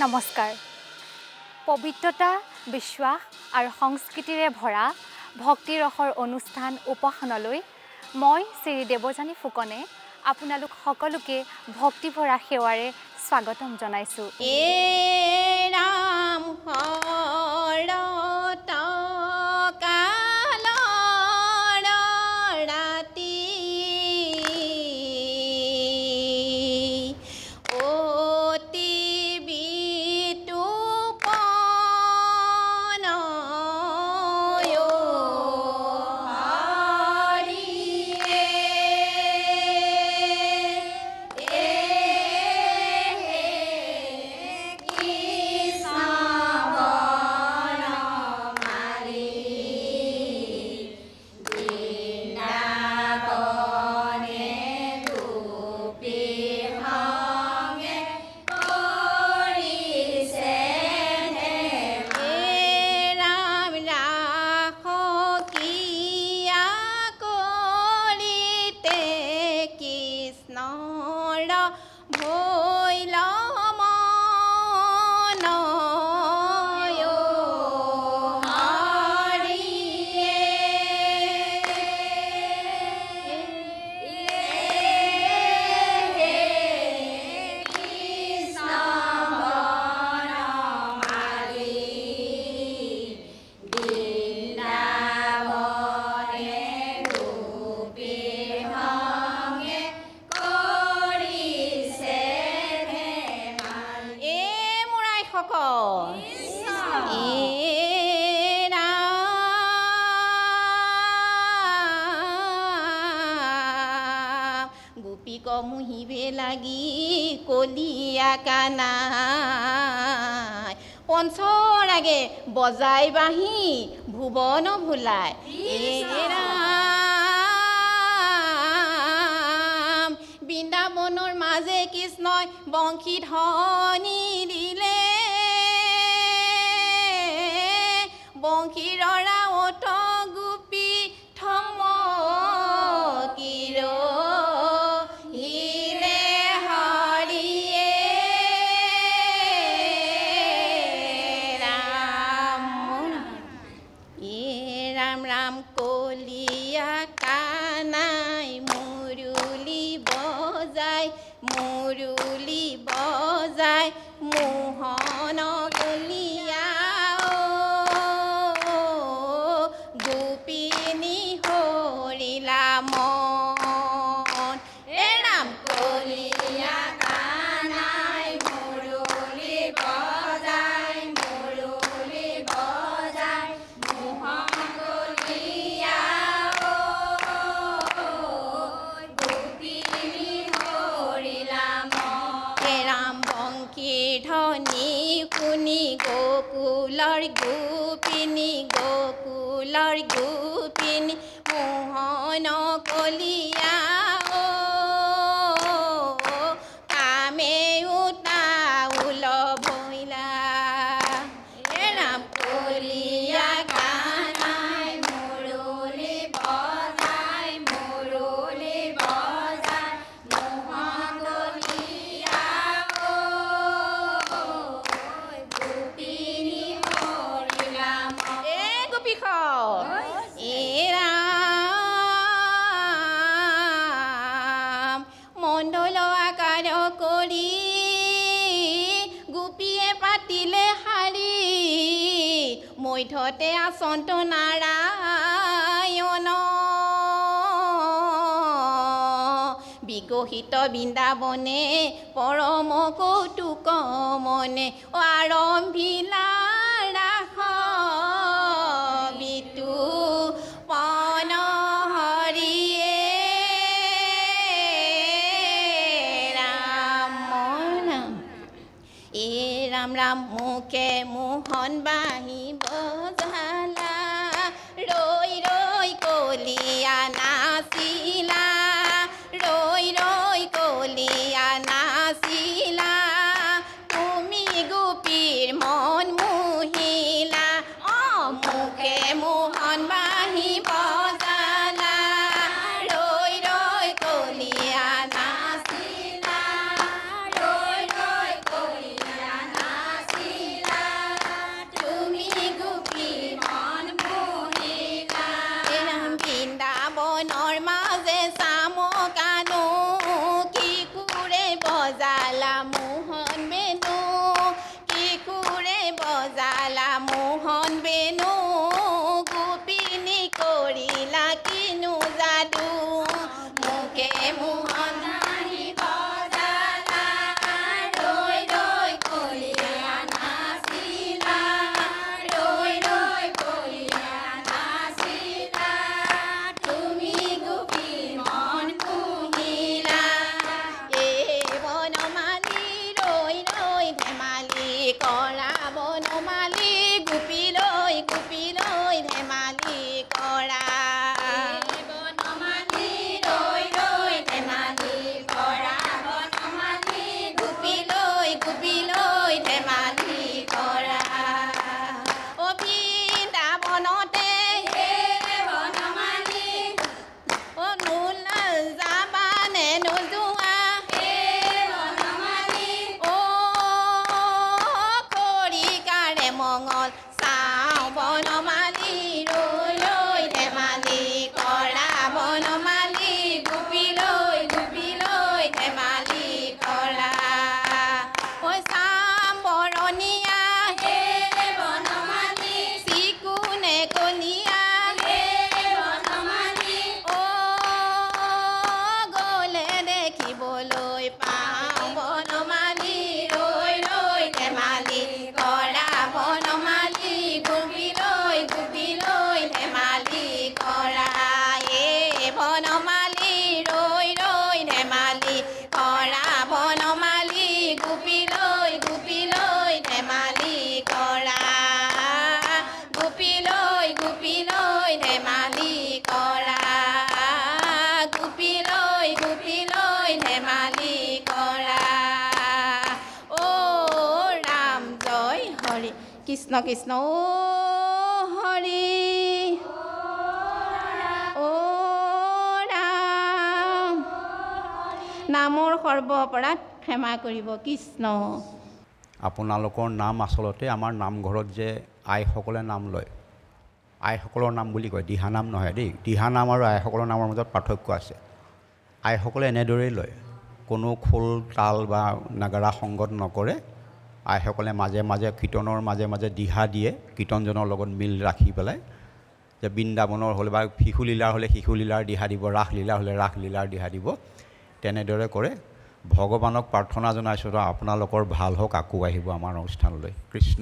নমস্কাৰ পবিত্ৰতা বিশ্বাস আৰু সংস্কৃতিৰে ভৰা ভক্তিৰসৰ অনুষ্ঠান উপাসনালৈ মই শ্ৰী দেৱযানী ফুকনে আপোনালোক সকলোকে ভক্তিভৰা সেৱাৰে স্বাগতম জনাইছো। ৰাম হৰত কালৰ ৰাতি গোপীক মুহিবে লাগি কলিয়া কানাই পঞ্চৰাগে বজাই বাঁহী ভুৱন ভুলাই ৰাম বৃন্দাবনৰ মাজে কৃষ্ণই বংশী ধ্বনি দিলে বংশীৰৰা অত গোপী থমকিৰ ৰাম কলিয়া কানাই মুৰুলি বজাই মোহন কলিয়া গোপিনী হৰিলা মন ৰাম কলিয়া কানাই মুৰুলি বজাই মোহন ধনী শুনি গোকুলৰ গোপিনী মোহন কলিয়া কামে উতাউল ভৈলা ৰাম কলিয়া কানাই মুৰুলি বজাই মোহন কলিয়া মণ্ডল আকাৰ কৰি গোপীয়ে পাতিলে শাৰী মধ্যতে আচন্ত নাৰায়ণ বিকশিত বৃন্দাবনে পৰম কৌতুক মনে আৰম্ভিলা ৰাস বিতু পন হৰিয়ে ৰাম মুখে মোহন বাঁহী বজালা ৰৈ কলিয়া নাচিলা কলিয়া নাচিলা তুমি গোপীৰ মন মোহিলা মুখে মোহন বাঁহী বজালা ৰৈ বনমালী ৰৈ ৰৈ ধেমালি কৰা বনমালী গোপী লৈ ধেমালি কৰা গোপী লৈ ধেমালি কৰা গোপী লৈ ধেমালি কৰা ও ৰাম জয় হৰি কৃষ্ণ কৃষ্ণ ও হৰি ও ৰাম নামৰ সৰ্ব অপৰাধ ক্ষমা কৰিব কৃষ্ণ আপোনালোকৰ নাম আচলতে আমাৰ নামঘৰত যে আইসকলে নাম লয় আইসকলৰ নাম বুলি কয় দিহানাম নহয় দেই দিহানাম আৰু আইসকলৰ নামৰ মাজত পাৰ্থক্য আছে আইসকলে এনেদৰেই লয় কোনো খোল তাল বা নাগাৰা সংগত নকৰে আইসকলে মাজে মাজে কীৰ্তনৰ মাজে মাজে দিহা দিয়ে কীৰ্তনজনৰ লগত মিল ৰাখি পেলাই যে বৃন্দাবনৰ হ'লে বা শিশুলীলাৰ হ'লে শিশুলীলাৰ দিহা দিব ৰাসলীলা হ'লে ৰাসলীলাৰ দিহা দিব তেনেদৰে কৰে ভগৱানক প্ৰাৰ্থনা জনাইছোঁ আপোনালোকৰ ভাল হওক আকৌ আহিব আমাৰ অনুষ্ঠানলৈ কৃষ্ণ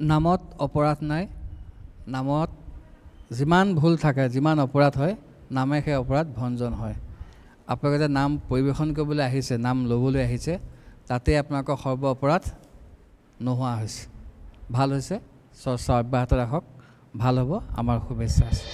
নামত অপৰাধ নাই নামত যিমান ভুল থাকে যিমান অপৰাধ হয় নামে সেই অপৰাধ ভঞ্জন হয় আপোনালোকে যে নাম পৰিৱেশন কৰিবলৈ আহিছে নাম ল'বলৈ আহিছে তাতে আপোনালোকৰ সৰ্ব অপৰাধ নোহোৱা হৈছে ভাল হৈছে চৰ্চা অব্যাহত ৰাখক ভাল হ'ব আমাৰ শুভেচ্ছা আছে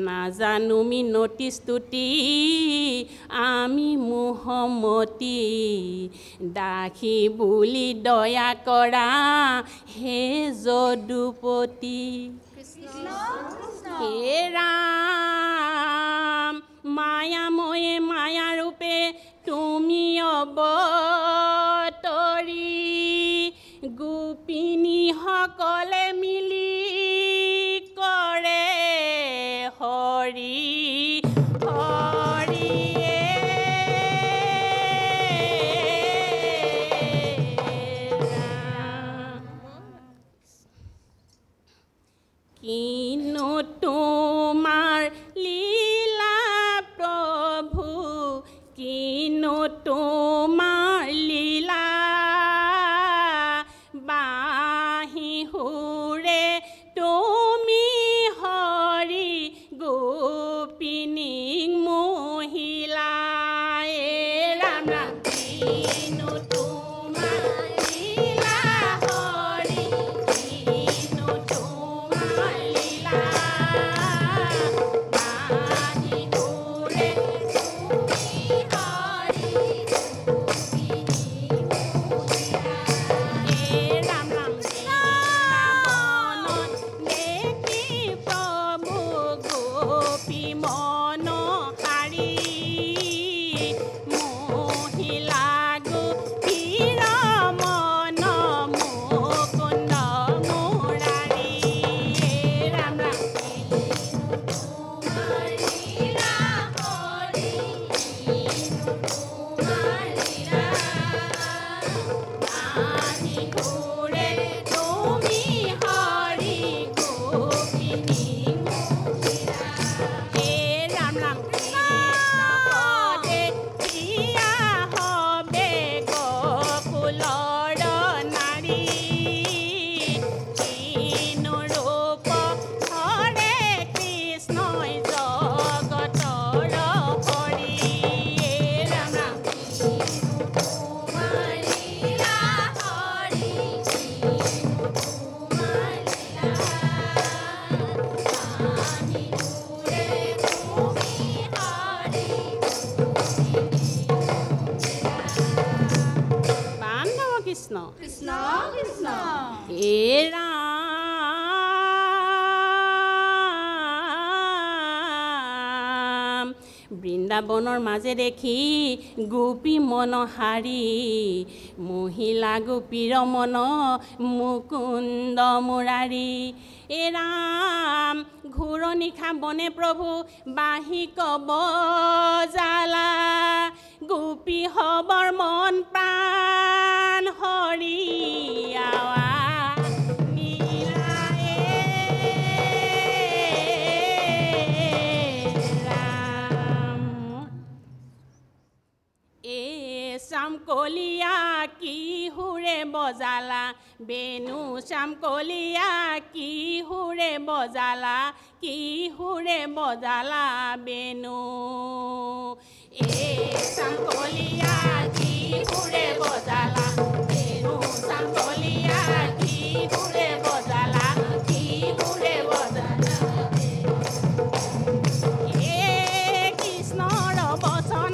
নাজানো মিনতি স্তুতি আমি মোহমতি দাসী বুলি দয়া কৰা হে যদুপতি হে ৰাম মায়াময়ে মায়াৰূপে তুমি অৱতৰি গোপিনী সকলে মিলি কৰে হৰি হৰি কিনো তোমাৰ লীলা প্ৰভু কিনো তোমাৰ লীলা বাঁহী সুৰে তুমি হৰি গোপিনী মহিলা ৰাম ৰাম কিনো তোমাৰ লীলা হৰি কিনো তোমাৰ লীলা বাঁহী সুৰে তুমি হৰি কৃষ্ণ কৃষ্ণ কৃষ্ণ হে ৰাম বৃন্দাবনৰ মাজে দেখি গোপী মন হাৰি মহিলা গোপীৰ মন মুকুন্দ মুৰাৰী এ ৰাম ঘূৰণি খাবনে প্ৰভু বাঁহী কব জালা গোপী হবৰ মন প্ৰাণ হৰিয়াৱা শ্যামকলীয়া কি সুৰে বজালা বেনু শ্যামকলীয়া কি সুৰে বজালা কি সুৰে বজালা বেনু এ শ্যামকলীয়া কি সুৰে বজালা বেনু শ্যামকলীয়া কি সুৰে বজালা কি সুৰে বজালা এ কৃষ্ণৰ বচন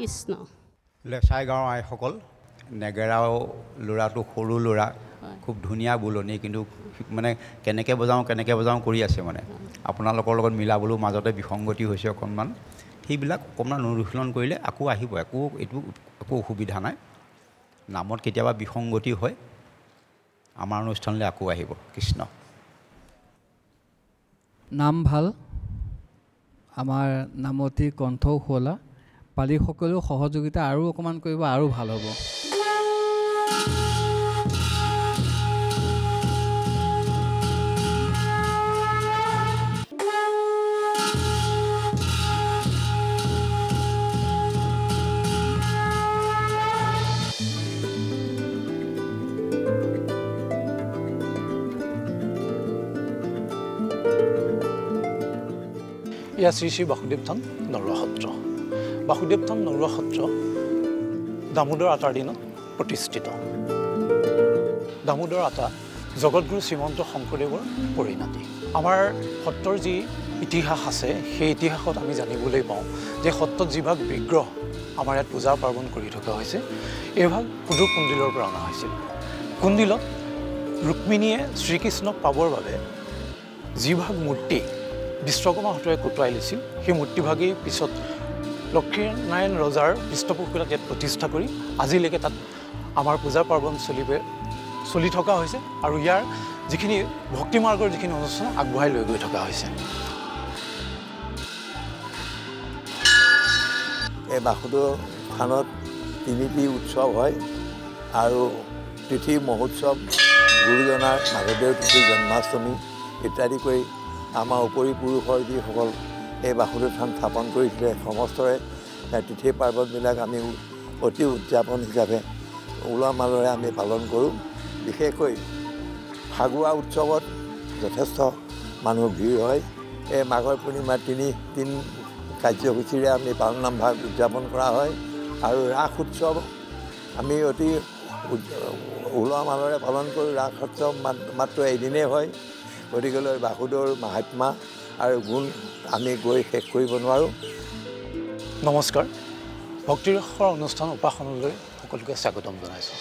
কৃষ্ণ লেচাই গাঁৱৰ আইসকল নেগেৰাও ল'ৰাটো সৰু ল'ৰা খুব ধুনীয়া বোলনি কিন্তু মানে কেনেকৈ বজাওঁ কৰি আছে মানে আপোনালোকৰ লগত মিলাবলৈও মাজতে বিসংগতি হৈছে অকণমান সেইবিলাক অকণমান অনুশীলন কৰিলে আকৌ আহিব একো অসুবিধা নাই নামত কেতিয়াবা বিসংগতি হয় আমাৰ অনুষ্ঠানলৈ আকৌ আহিব কৃষ্ণ নাম ভাল আমাৰ নামতি কণ্ঠও খোলা পালিসকলেও সহযোগিতা আৰু অকণমান কৰিব আৰু ভাল হ'ব ইয়া শ্ৰী শ্ৰী বাসুদেৱ থান নৰুৱা সত্ৰ বাসুদেৱ থান নৰুৱা সত্ৰ দামোদৰ আতাৰ দিনত প্ৰতিষ্ঠিত দামোদৰ আতা জগতগুৰু শ্ৰীমন্ত শংকৰদেৱৰ পৰিণতি আমাৰ সত্ৰৰ যি ইতিহাস আছে সেই ইতিহাসত আমি জানিবলৈ পাওঁ যে সত্ৰত যিভাগ বিগ্ৰহ আমাৰ ইয়াত পূজা পাৰ্বণ কৰি থকা হৈছে এইভাগ সুদূৰ কুণ্ডিলৰ পৰা অনা হৈছিল কুণ্ডিলত ৰুক্মিণীয়ে শ্ৰীকৃষ্ণক পাবৰ বাবে যিভাগ মূৰ্তি বিশ্বকৰ্মা হতৰে কুটুৱাই লৈছিল সেই মূৰ্তিভাগেই পিছত লক্ষ্মীনাৰায়ণ ৰজাৰ পৃষ্ঠপোষকতাত ইয়াত প্ৰতিষ্ঠা কৰি আজিলৈকে তাত আমাৰ পূজা পাৰ্বণ চলি থকা হৈছে আৰু ইয়াৰ যিখিনি ভক্তি মাৰ্গৰ যিখিনি অনুষ্ঠান আগবঢ়াই লৈ গৈ থকা হৈছে এই বাসুদেৱ থানত তিনিটি উৎসৱ হয় আৰু তিথি মহোৎসৱ গুৰুজনাৰ মাধৱদেৱ তিথি জন্মাষ্টমী ইত্যাদি কৰি আমাৰ উপৰি পুৰুষৰ যিসকল এই বাসুদেৱ থান স্থাপন কৰিছিলে সমস্তৰে তিথি পাৰ্বণবিলাক আমি অতি উদযাপন হিচাপে উলহ মালহেৰে আমি পালন কৰোঁ। বিশেষকৈ ফাগুৱা উৎসৱত যথেষ্ট মানুহ ভিৰ হয়। এই মাঘৰ পূৰ্ণিমাৰ তিনিদিন কাৰ্যসূচীৰে আমি পালনাম ভাগ উদযাপন কৰা হয় আৰু ৰাস উৎসৱ আমি অতি উলহ মালহেৰে পালন কৰোঁ। ৰাস উৎসৱ মাত্ৰ এদিনেই হয়, গতিকেলৈ বাসুদেৱৰ মাহাত্ম্য আৰু গুণ আমি গৈ শেষ কৰিব নোৱাৰোঁ। নমস্কাৰ, ভক্তিৰসৰ অনুষ্ঠান উপাসনালৈ সকলোকে স্বাগতম জনাইছোঁ।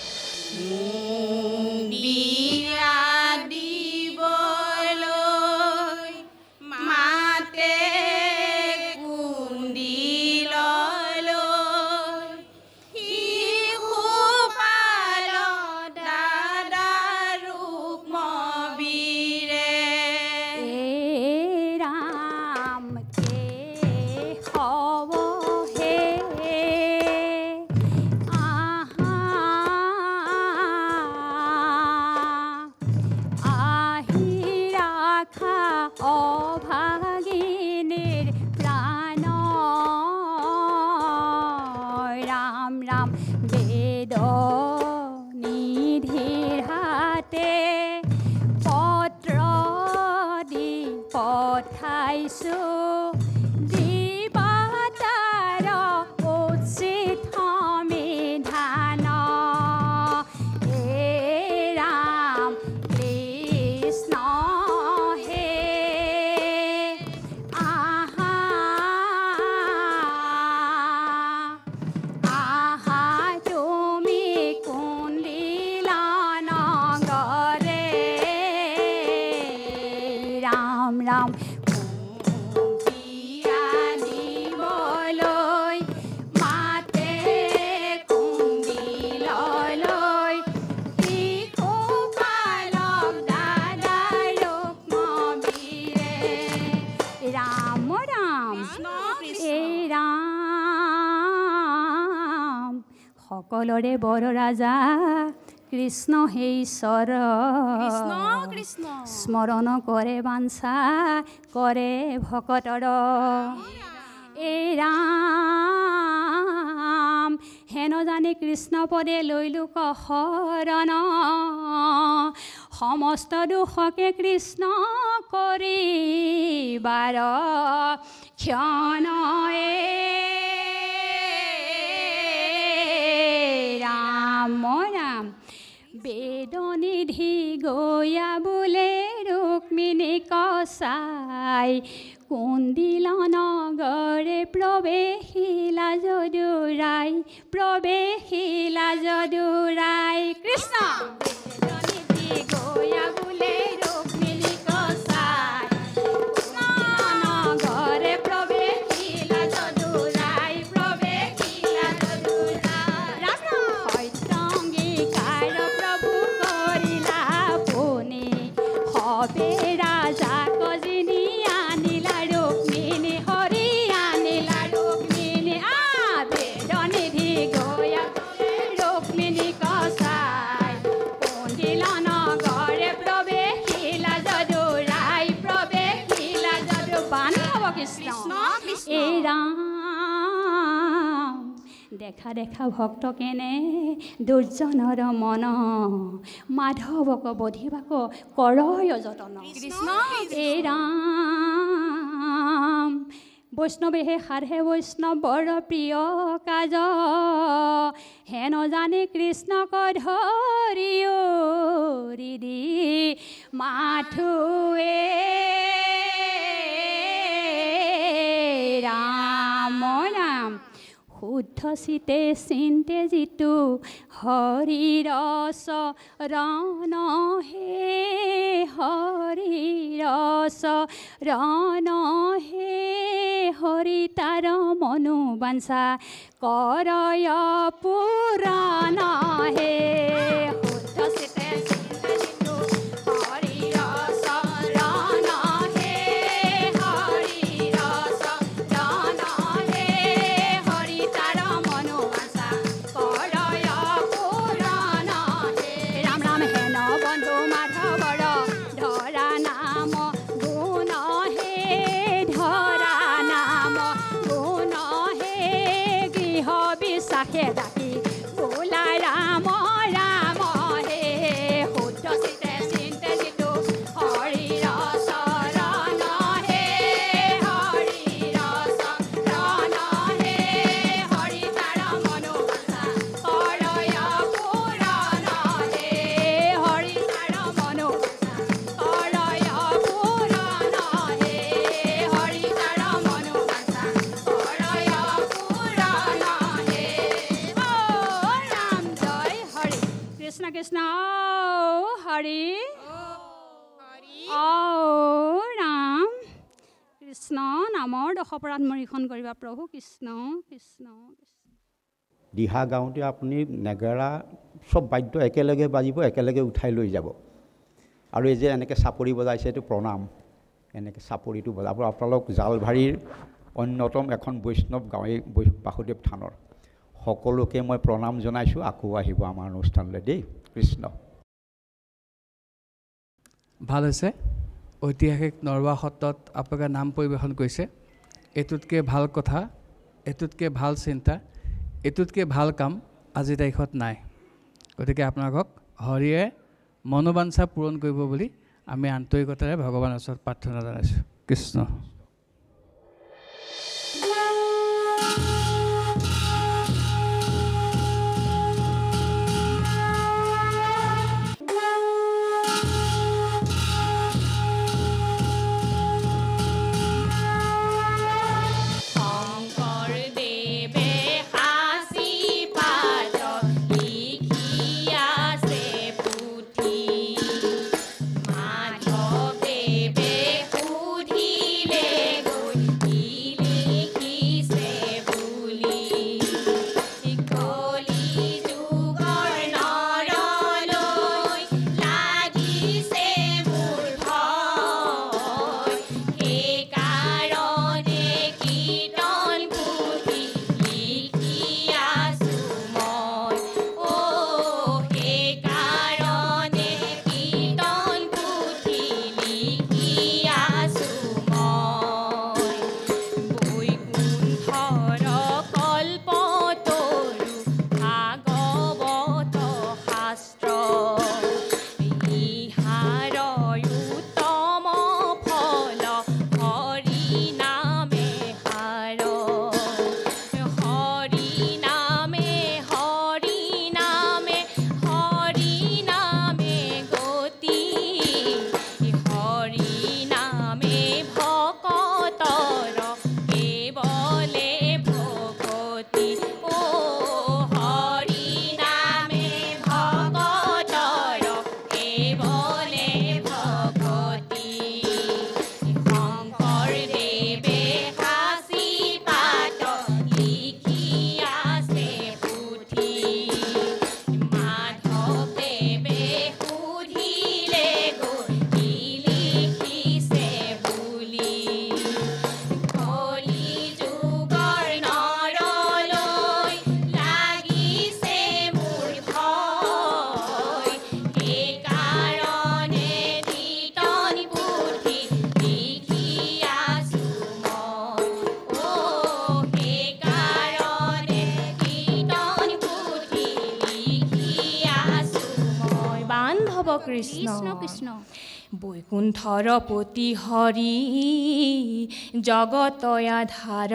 সকলৰে বৰ ৰাজা কৃষ্ণ হে ঈশ্বৰ, স্মৰণ কৰে বাঞ্ছা কৰে ভকতৰ। এই ৰাম হেন জানি কৃষ্ণ পদে লৈলোক শৰণ, সমস্ত দুখকে কৃষ্ণ কৰিবাৰ ক্ষণ। ৰাম ৰাম বেদনিধি গয়া বোলে ৰুক্মিণী কচাই, কুণ্ডিল নগৰে প্ৰৱেশিলা যদুৰাই, প্ৰৱেশিলা যদুৰাই। কৃষ্ণ বেদনিধি গয়া বোলে ৰুক্মিণী কচাই, নগৰে প্ৰৱেশিলা যদুৰাই, প্ৰৱেশিলা যদুৰাই। সত্যংগীকাৰ প্ৰভু কৰিলা পুনি, হবে ৰাজা কজিনী আনিলা ৰুক্মিণী, হৰি আনিলা ৰুক্মিণী। বেদনিধি গয়া ৰুক্মিণী কচাই, কুণ্ডিল নগৰে প্ৰৱেশিলা যদুৰাই, প্ৰৱেশিলা যদু। বান্ধৱ কৃষ্ণ এই ৰাম দেখা দেখা ভক্ত কেনে দুৰ্জনৰ মন, মাধৱক বধিবাক কৰয় যতন। এই ৰাম বৈষ্ণৱেহে সাধে বৈষ্ণৱৰ প্ৰিয় কাজ, হেন জানে কৃষ্ণক ধৰিও হৃদি মাথোৱে। ৰাম ৰাম শুদ্ধ চিতে চিন্তে যিটো হৰিৰ চৰণ হে, হৰিৰ চৰণ হে, হৰি তাৰ মনো বাঞ্ছা কৰয় পুৰাণ হে। শুদ্ধ চিতে চিন্তে যিটো হৰিৰ চৰণ হে, হৰিৰ চৰণ হে, হৰি তাৰ মনো বাঞ্ছা কৰয় পুৰাণ হে। ৰাম ৰাম হেন বন্ধু হৰি ৰাম কৃষ্ণ নামৰ দশপৰাধ মৰিখন কৰিবা প্ৰভু কৃষ্ণ কৃষ্ণ দিহা গাওঁতে আপুনি নেগেৰা চব বাদ্য একেলগে বাজিব একেলগে উঠাই লৈ যাব আৰু এই যে এনেকৈ চাপৰি বজাইছে এইটো প্ৰণাম এনেকৈ চাপৰিটো বজাব আপোনালোক জালভাৰীৰ অন্যতম এখন বৈষ্ণৱ গাঁও এই বাসুদেৱ থানৰ সকলোকে মই প্ৰণাম জনাইছোঁ আকৌ আহিব আমাৰ অনুষ্ঠানলৈ দেই কৃষ্ণ ভাল হৈছে ঐতিহাসিক নৰৱা সত্ৰত আপোনালোকে নাম পৰিৱেশন কৰিছে এইটোতকৈ ভাল কথা এইটোতকৈ ভাল চিন্তা এইটোতকৈ ভাল কাম আজিৰ তাৰিখত নাই গতিকে আপোনালোকক হৰিয়ে মনোবাঞ্ছা পূৰণ কৰিব বুলি আমি আন্তৰিকতাৰে ভগৱানৰ ওচৰত প্ৰাৰ্থনা জনাইছোঁ কৃষ্ণ কৃষ্ণ কৃষ্ণ বৈকুণ্ঠৰ পতি হৰি জগতয়া ধাৰ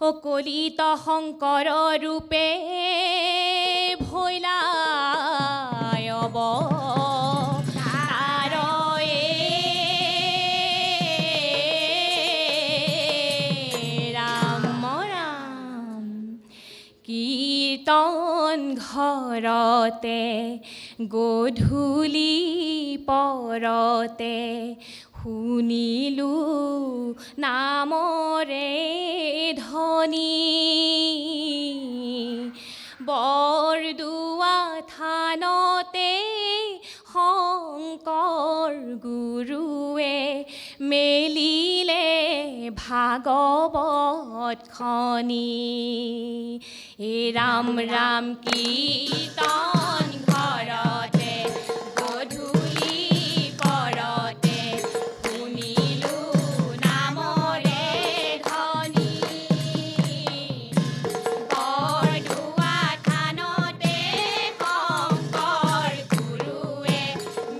অকলিত শংকৰ ৰূপে ভৈলাই কীৰ্তন ঘৰতে গধূলি পৰতে শুনিলো নামৰে ধ্বনি বৰদুৱা থানতে শংকৰ গুৰুৱে মেলিলে ভাগৱত খনি ৰাম ৰাম কীৰ্তন ঘৰতে গধূলি পৰতে শুনিলো নামৰে ধ্বনি বৰদুৱা থানতে শংকৰ গুৰুৱে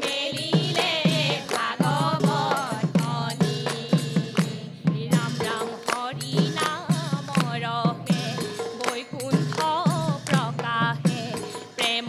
মেলিলে ভাগৱত খনি ৰাম ৰাম হৰি নাম ৰহে বৈকুণ্ঠ প্ৰকাশে প্ৰেম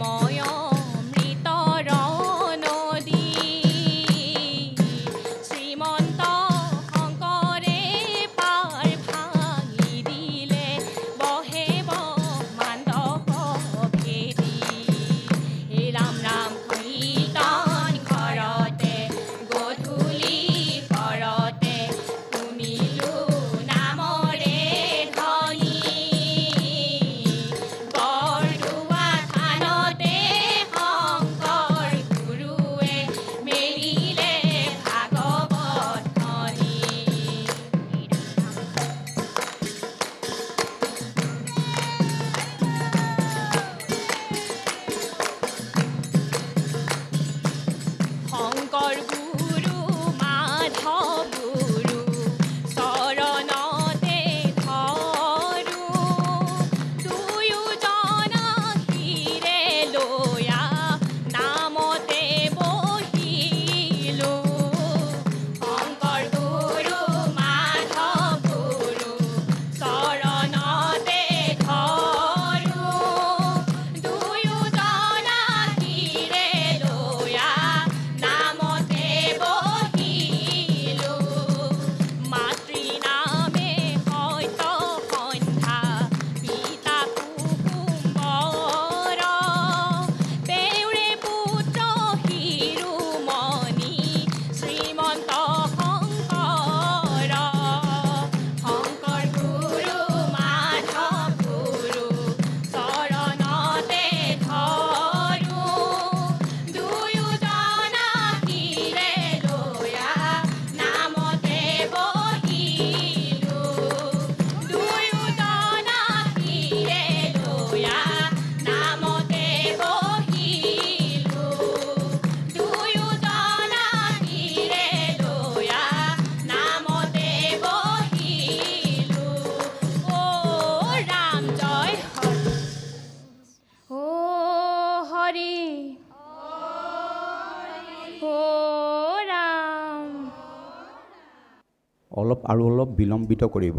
অলপ বিলম্বিত কৰিব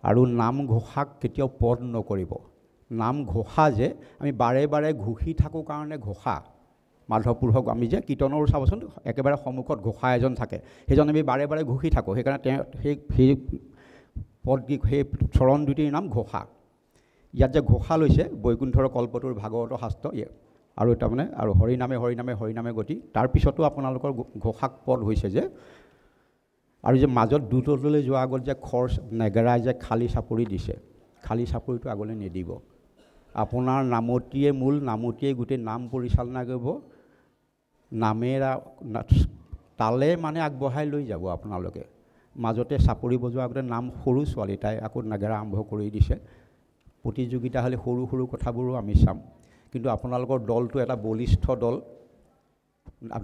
আৰু নাম ঘোষাক কেতিয়াও পদ নকৰিব নাম ঘোষা যে আমি বাৰে বাৰে ঘোষি থাকোঁ কাৰণে ঘোষা মাধৱপুৰ হওক আমি যে কীৰ্তনৰ চাবচোন একেবাৰে সন্মুখত ঘোষা এজন থাকে সেইজন আমি বাৰে বাৰে ঘোষি থাকোঁ সেইকাৰণে সেই পদ সেই চৰণ দুটিৰ নাম ঘোষা ইয়াত যে ঘোষা লৈছে বৈকুণ্ঠৰ কল্পটোৰ ভাগৱত শাস্ত্ৰ আৰু তাৰমানে আৰু হৰিনামে গতি তাৰপিছতো আপোনালোকৰ ঘোষাক পদ হৈছে যে আৰু যে মাজত দুটলৈ যোৱাৰ আগত যে খৰ নেগেৰাই যে খালী চাপৰি দিছে খালী চাপৰিটো আগলৈ নিদিব আপোনাৰ নামতিয়ে মূল নামতিয়ে গোটেই নাম পৰিচালনা কৰিব নামেৰা তালে মানে আগবঢ়াই লৈ যাব আপোনালোকে মাজতে চাপৰি বজোৱাৰ আগতে নাম সৰু ছোৱালী তাই আকৌ নেগেৰা আৰম্ভ কৰি দিছে প্ৰতিযোগিতা হ'লে সৰু কথাবোৰো আমি চাম কিন্তু আপোনালোকৰ দলটো এটা বলিষ্ঠ দল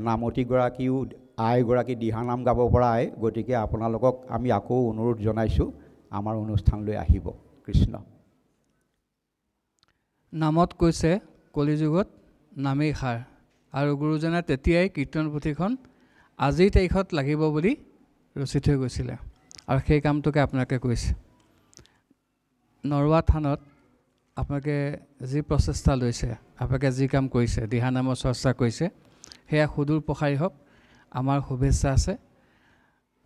নামতিগৰাকীও আইগৰাকী দিহানাম গাব পৰা আই গতিকে আপোনালোকক আমি আকৌ অনুৰোধ জনাইছোঁ আমাৰ অনুষ্ঠানলৈ আহিব কৃষ্ণ নামত কৈছে কলিযুগত নামেই সাৰ আৰু গুৰুজনে তেতিয়াই কীৰ্তন পুথিখন আজিৰ তাৰিখত লাগিব বুলি ৰচি থৈ গৈছিলে আৰু সেই কামটোকে আপোনালোকে কৰিছে নৰৱা থানত আপোনালোকে যি প্ৰচেষ্টা লৈছে আপোনালোকে যি কাম কৰিছে দিহানামৰ চৰ্চা কৰিছে সেয়া সুদূৰ প্ৰসাৰী হওক আমাৰ শুভেচ্ছা আছে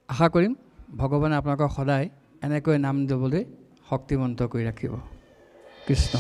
আশা কৰিম ভগৱানে আপোনালোকক সদায় এনেকৈ নাম দিবলৈ শক্তিমন্ত কৰি ৰাখিব কৃষ্ণ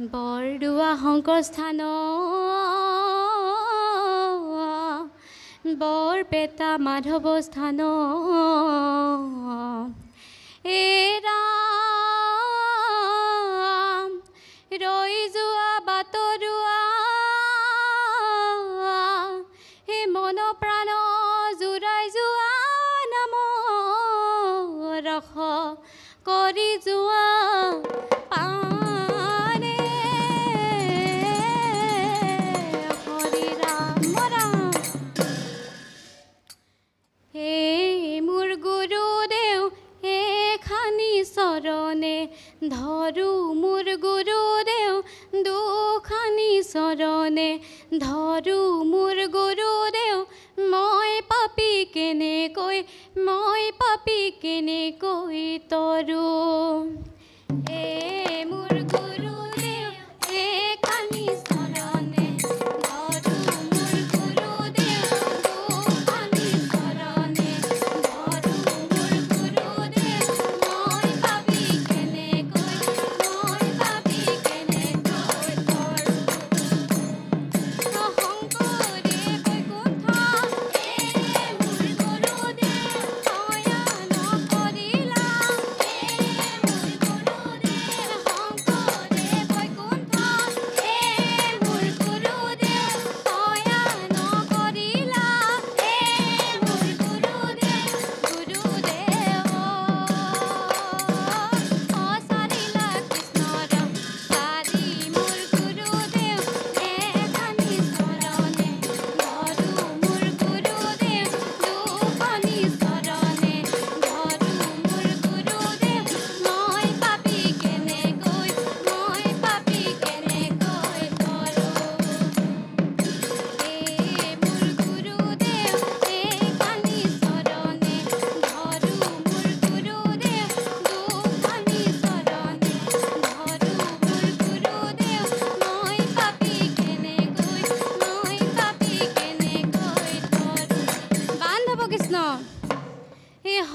বৰদোৱা শংকৰ স্থান বৰপেটা মাধৱ স্থান ৰৈ যোৱা বাটৰুৱা কৰি যোৱা পানে হৰি ৰাম ৰাম হে মোৰ গুৰুদেউ এখানি চৰণে ধৰো মোৰ গুৰুদেউ দুখানি চৰণে ধৰো মোৰ গুৰুদেউ মই পাপি কেনেকৈ তৰো এ মোৰ গুৰুদেউ এখানি চৰণে ধৰো মোৰ গুৰুদেউ দুখানি চৰণে ধৰো মোৰ গুৰুদেউ মই পাপি কেনেকৈ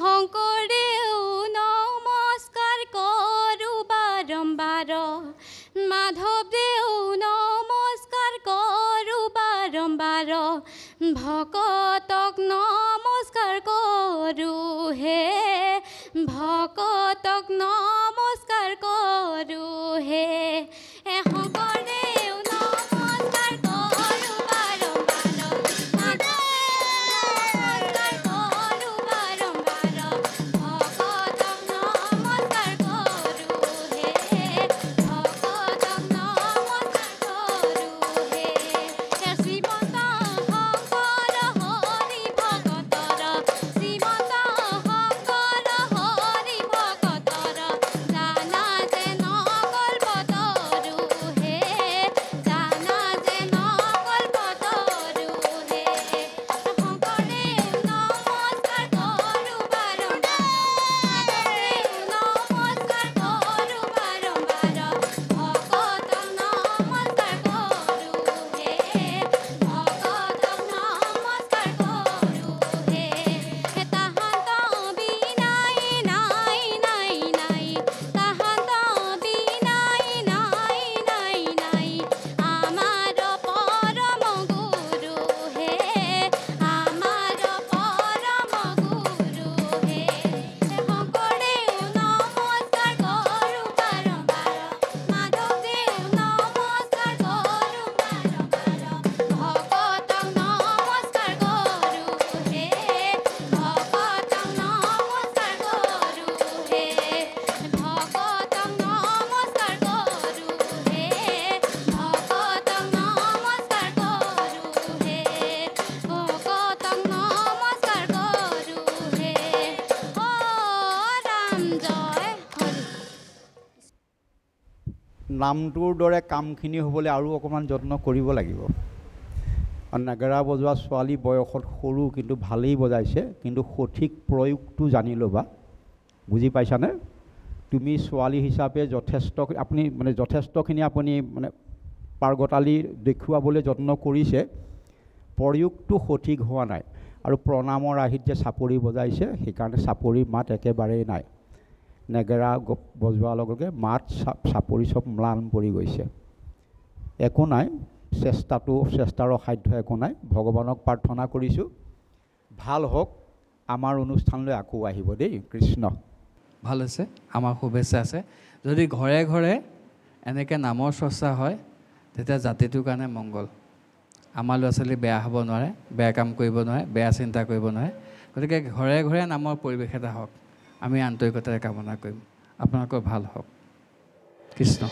শংকৰদেউ নমস্কাৰ কৰোঁ বাৰম্বাৰ মাধৱদেউ নমস্কাৰ কৰোঁ বাৰম্বাৰ ভকতক নমস্কাৰ কৰোঁ হে ভকতক নমস্কাৰ কৰোঁ হে শংকৰদেউ নমস্কাৰ কৰোঁ বাৰম্বাৰ নমস্কাৰ কৰোঁ বাৰম্বাৰ ভকতক নমস্কাৰ কৰোঁ হে ভকতক নমস্কাৰ কৰোঁ হে শ্ৰীমন্ত শংকৰ হৰি ভকতৰ শ্ৰীমন্ত শংকৰ হৰি ভকতৰ জানা যে নকল্পতৰু হে জানা যে নকল্পতৰু হে শংকৰদেউ নমস্কাৰ কৰোঁ বাৰম্বাৰ নমস্কাৰ কৰোঁ বাৰম্বাৰ ভকতক নমস্কাৰ কৰোঁ হে ভকতক নমস্কাৰ কৰোঁ হে তাহান্ত বিনাই নাই নাই নাই তাহান্ত বিনাই নাই নাই নাই আমাৰ পৰম গুৰু হে আমাৰ পৰম গুৰু হে শংকৰদেউ নমস্কাৰ কৰোঁ বাৰম্বাৰ মাধৱদেউ নমস্কাৰ কৰোঁ বাৰম্বাৰ ভকতক নমস্কাৰ কৰোঁ হে ভকতক নমস্কাৰ কৰোঁ হে ভকতক নমস্কাৰ কৰোঁ হে ভকতক নমস্কাৰ কৰোঁ হে ভকতক নমস্কাৰ কৰোঁ হে অ ৰাম জয় হৰি নামটোৰ দৰে কামখিনি হ'বলৈ আৰু অকণমান যত্ন কৰিব লাগিব। নেগেৰা বজোৱা ছোৱালী বয়সত সৰু কিন্তু ভালেই বজাইছে, কিন্তু সঠিক প্ৰয়োগটো জানি ল'বা। বুজি পাইছানে? তুমি ছোৱালী হিচাপে যথেষ্টখিনি আপুনি পাৰ্গতালি দেখুৱাবলৈ যত্ন কৰিছে, প্ৰয়োগটো সঠিক হোৱা নাই। আৰু প্ৰণামৰ আৰ্হিত যে চাপৰি বজাইছে, সেইকাৰণে চাপৰিৰ মাত একেবাৰেই নাই। নেগেৰা বজোৱাৰ লগে লগে মাত চাপৰি চব ম্লান পৰি গৈছে। একো নাই, চেষ্টাৰ অসাধ্য একো নাই। ভগৱানক প্ৰাৰ্থনা কৰিছোঁ ভাল হওক। আমাৰ অনুষ্ঠানলৈ আকৌ আহিব দেই। কৃষ্ণ। ভাল হৈছে, আমাৰ শুভেচ্ছা আছে। যদি ঘৰে ঘৰে এনেকৈ নামৰ চৰ্চা হয় তেতিয়া জাতিটোৰ কাৰণে মংগল। আমাৰ ল'ৰা ছোৱালী বেয়া হ'ব নোৱাৰে, বেয়া কাম কৰিব নোৱাৰে, বেয়া চিন্তা কৰিব নোৱাৰে। গতিকে ঘৰে ঘৰে নামৰ পৰিৱেশ এটা হওক, আমি আন্তৰিকতাৰে কামনা কৰিম। আপোনালোকৰ ভাল হওক। কৃষ্ণ।